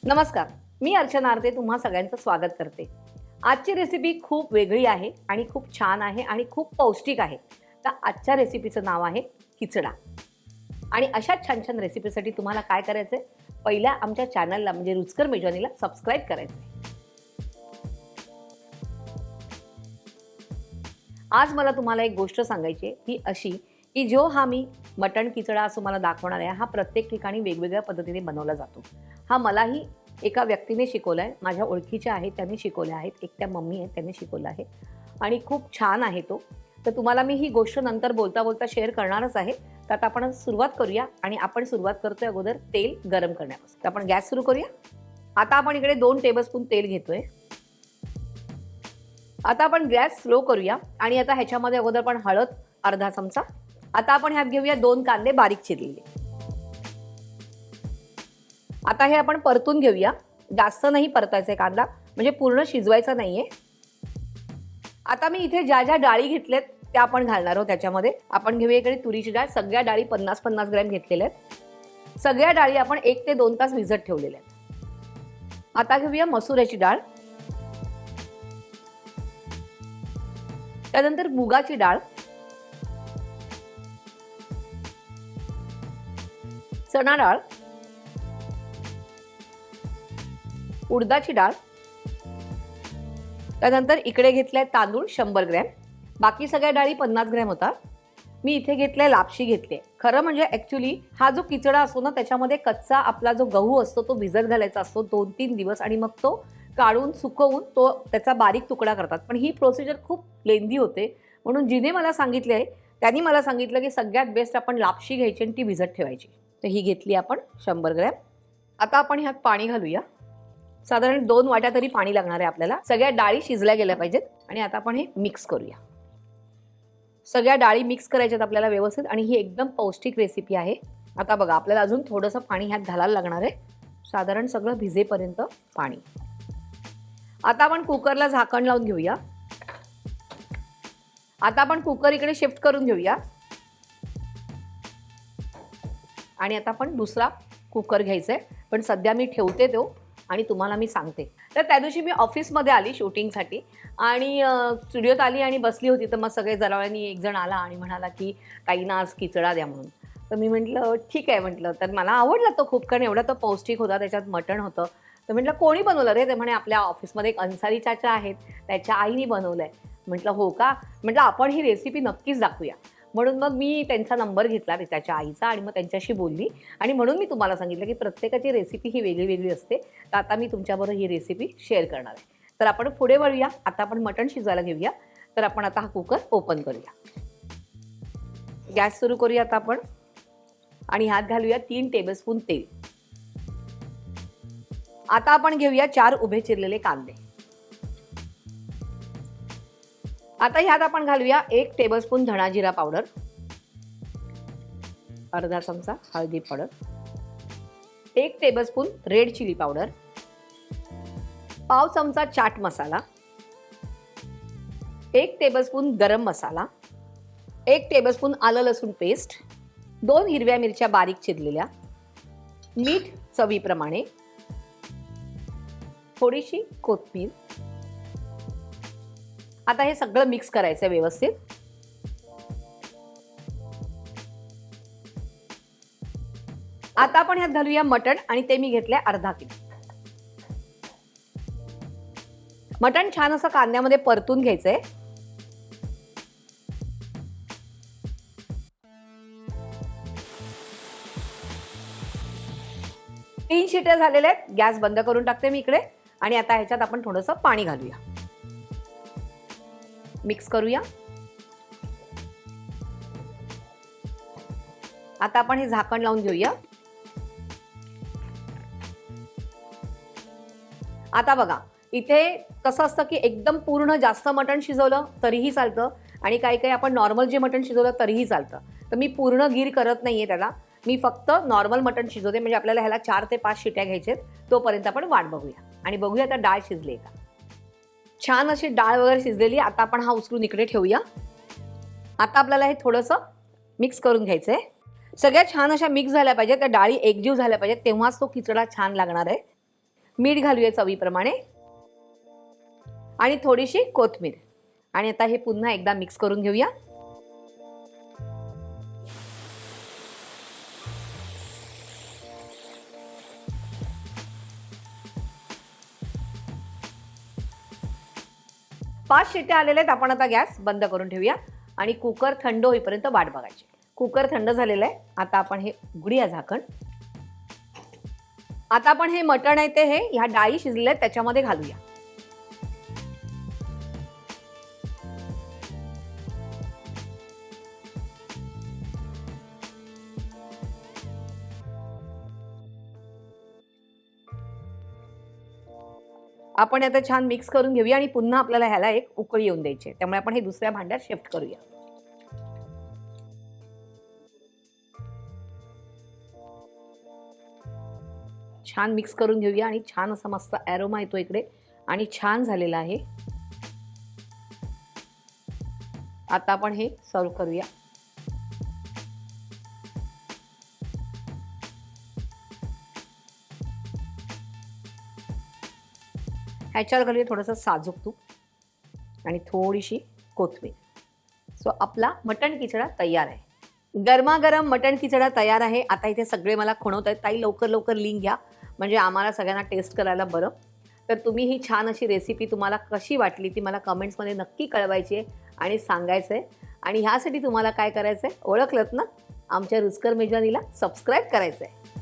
नमस्कार, मी अर्चना आरते तुम्हा सगळ्यांचं स्वागत करते। आजची रेसिपी खूप वेगळी आहे आणि खूप छान आहे आणि खूप पौष्टिक आहे। तर आजच्या रेसिपीचं नाव आहे खिचडा। आणि अशा छान छान रेसिपीसाठी तुम्हाला काय करायचंय, पहिल्या आमच्या चॅनलला म्हणजे रुचकर मेजवानीला सबस्क्राइब करायचंय। आज मला तुम्हाला एक गोष्ट सांगायची आहे, ती अशी की जो हा मी मटण खिचडा असं मला दाखवणार आहे, हा प्रत्येक ठिकाणी वेगवेगळ्या पद्धतीने बनवला जातो। हा मलाही एका व्यक्तीने शिकवलाय, माझ्या ओळखीच्या आहेत त्यांनी शिकवले आहेत, एक त्या मम्मी आहेत त्यांनी शिकवलं आहे आणि खूप छान आहे तो। तर तुम्हाला मी ही गोष्ट नंतर बोलता बोलता शेअर करणारच आहे। तर आता आपण सुरुवात करूया आणि आपण सुरुवात करतोय अगोदर तेल गरम करण्यापासून। तर आपण गॅस सुरू करूया। आता आपण इकडे 2 टेबलस्पून तेल घेतोय। आता आपण गॅस स्लो करूया आणि आता ह्याच्यामध्ये अगोदर आपण हळद अर्धा चमचा। आता आपण ह्यात घेऊया 2 कांदे बारीक चिरलेले। आता हे आपण परतून घेऊया, जास्त नाही परतायचे कांदा, म्हणजे पूर्ण शिजवायचा नाहीये। आता मी इथे ज्या ज्या डाळी घेतलेत त्या आपण घालणार आहोत त्याच्यामध्ये। आपण घेऊया इकडे तुरीची डाळ, सगळ्या डाळी 50-50 ग्रॅम घेतलेल्या आहेत। सगळ्या डाळी आपण 1 ते 2 तास भिजत ठेवलेल्या आहेत। आता घेऊया मसुराची डाळ, त्यानंतर मुगाची डाळ, चणा डाळ, उडदाची डाळ, त्यानंतर इकडे घेतलाय तांदूळ 100 ग्रॅम, बाकी सगळ्या डाळी 50 ग्रॅम होता। मी इथे घेतलाय लापशी घेतली। खरं म्हणजे ॲक्च्युअली हा जो खिचडा असतो ना, त्याच्यामध्ये कच्चा आपला जो गहू असतो तो भिजत घालायचा असतो 2-3 दिवस आणि मग तो काढून सुकवून तो त्याचा बारीक तुकडा करतात। पण ही प्रोसिजर खूप लेंदी होते, म्हणून जिने मला सांगितले त्यांनी मला सांगितलं की सगळ्यात बेस्ट आपण लापशी घ्यायची आणि ती भिजत ठेवायची। तर ही घेतली आपण 100 ग्रॅम। आता आपण ह्यात पाणी घालूया, साधारण 2 वाट्या तरी पाणी लागणार आहे आपल्याला। सगळ्या डाळी शिजल्या गेल्या पाहिजेत आणि आता आपण हे मिक्स करूया। सगळ्या डाळी मिक्स करायच्यात आपल्याला व्यवस्थित आणि ही एकदम पौष्टिक रेसिपी आहे। आता बघा आपल्याला अजून थोडंसं पाणी ह्यात घालायला लागणार आहे, साधारण सगळं भिजेपर्यंत पाणी। आता आपण कुकरला झाकण लावून घेऊया। आता आपण कुकर इकडे शिफ्ट करून घेऊया आणि आता आपण दुसरा कुकर घ्यायचा आहे, पण सध्या मी ठेवते तो आणि तुम्हाला मी सांगते। तर त्या दिवशी मी ऑफिसमध्ये आली शूटिंगसाठी आणि स्टुडिओत आली आणि बसली होती। तर मग सगळे जरावळ्यांनी एक जण आला आणि म्हणाला की ताईंना आज खिचडा द्या म्हणून। तर मी म्हटलं ठीक आहे म्हटलं। तर मला आवडला तो खूप, कारण एवढा तो पौष्टिक होता, त्याच्यात मटण होतं। तर म्हटलं कोणी बनवलं रे? ते म्हणे आपल्या ऑफिसमध्ये एक अन्सारी चाचा आहेत, त्याच्या आईने बनवलंय। म्हटलं हो का? म्हटलं आपण ही रेसिपी नक्कीच दाखवूया। म्हणून मग मी त्यांचा नंबर घेतला त्याच्या आईचा आणि मग त्यांच्याशी बोलली आणि म्हणून मी तुम्हाला सांगितलं की प्रत्येकाची रेसिपी ही वेगळी वेगळी असते। तर आता मी तुमच्याबरोबर ही रेसिपी शेअर करणार आहे। तर आपण पुढे वळूया। आता आपण मटण शिजवायला घेऊया। तर आपण आता हा कुकर ओपन करूया, गॅस सुरू करूया आता आपण आणि ह्यात घालूया 3 टेबलस्पून तेल। आता आपण घेऊया 4 उभे चिरलेले कांदे। आता ह्यात आपण घालूया 1 टेबलस्पून धणा जिरा पावडर, अर्धा चमचा हळदी powder, 1 tablespoon red chilli powder, पाव चमचा चाट मसाला, 1 टेबलस्पून गरम मसाला, 1 टेबलस्पून आलं लसूण पेस्ट, 2 हिरव्या मिरच्या बारीक चिरलेल्या, मीठ चवीप्रमाणे, थोडीशी कोथिंबीर। आता हे सगळं मिक्स करायचं व्यवस्थित। आता आपण ह्यात घालूया मटण आणि ते मी घेतलंय अर्धा किलो। मटण छान असं कांद्यामध्ये परतून घ्यायचंय। तीन शिट्या झालेल्या आहेत, गॅस बंद करून टाकते मी इकडे आणि आता ह्याच्यात आपण थोडंसं पाणी घालूया, मिक्स करूया। आता आपण हे झाकण लावून घेऊया। आता बघा इथे कसं असतं की एकदम पूर्ण जास्त मटण शिजवलं तरीही चालतं आणि काही काही आपण नॉर्मल जे मटण शिजवलं तरीही चालतं। तर मी पूर्ण गीर करत नाहीये त्याला, मी फक्त नॉर्मल मटण शिजवते, म्हणजे आपल्याला ह्याला 4 ते 5 शिट्या घ्यायच्यात। तोपर्यंत आपण वाट बघूया आणि बघूया आता डाळ शिजली का। छान अशी डाळ वगैरे शिजलेली। आता आपण हा उचलून इकडे ठेवूया। आता आपल्याला हे थोडंसं मिक्स करून घ्यायचंय। सगळ्या छान अशा मिक्स झाल्या पाहिजेत, त्या डाळी एकजीव झाल्या पाहिजेत, तेव्हाच तो खिचडा छान लागणार आहे। मीठ घालूया चवीप्रमाणे आणि थोडीशी कोथिंबीर. आणि आता हे पुन्हा एकदा मिक्स करून घेऊया. पाच शिट्ट्या आलेल्या आहेत. आपण आता गॅस बंद करून ठेवूया आणि कुकर थंड होईपर्यंत वाट बघायची. कुकर थंड झालेलं आहे. आता आपण हे उघडूया झाकण. आता आपण हे मटण आहे ते ह्या डाळी शिजलेल्या आहेत त्याच्यामध्ये घालूया. आपण आता छान मिक्स करून घेऊया आणि पुन्हा आपल्याला ह्याला एक उकळी येऊन द्यायची आहे. त्यामुळे आपण हे दुसऱ्या भांड्यात शिफ्ट करूया. छान मिक्स करून घेऊया आणि छान असा मस्त ॲरोमा येतो इकडे आणि छान झालेला आहे. आता आपण हे सर्व करूया. ह्याच्यावर घालूया थोडंसं साजूक तूप आणि थोडीशी कोथिंबीर. सो आपला मटण खिचडा तयार आहे. गरमागरम मटण खिचडा तयार आहे. आता इथे सगळे मला खुणवत आहेत, ताई लवकर लवकर लिंक घ्या म्हणजे आम्हाला सगळ्यांना टेस्ट करायला बरं. तर तुम्ही ही छान अशी रेसिपी तुम्हाला कशी वाटली ती मला कमेंट्समध्ये नक्की कळवायची आहे आणि सांगायचं आहे. आणि ह्यासाठी तुम्हाला काय करायचं आहे ओळखलंत ना, आमच्या रुचकर मेजवानीला सबस्क्राईब करायचं आहे.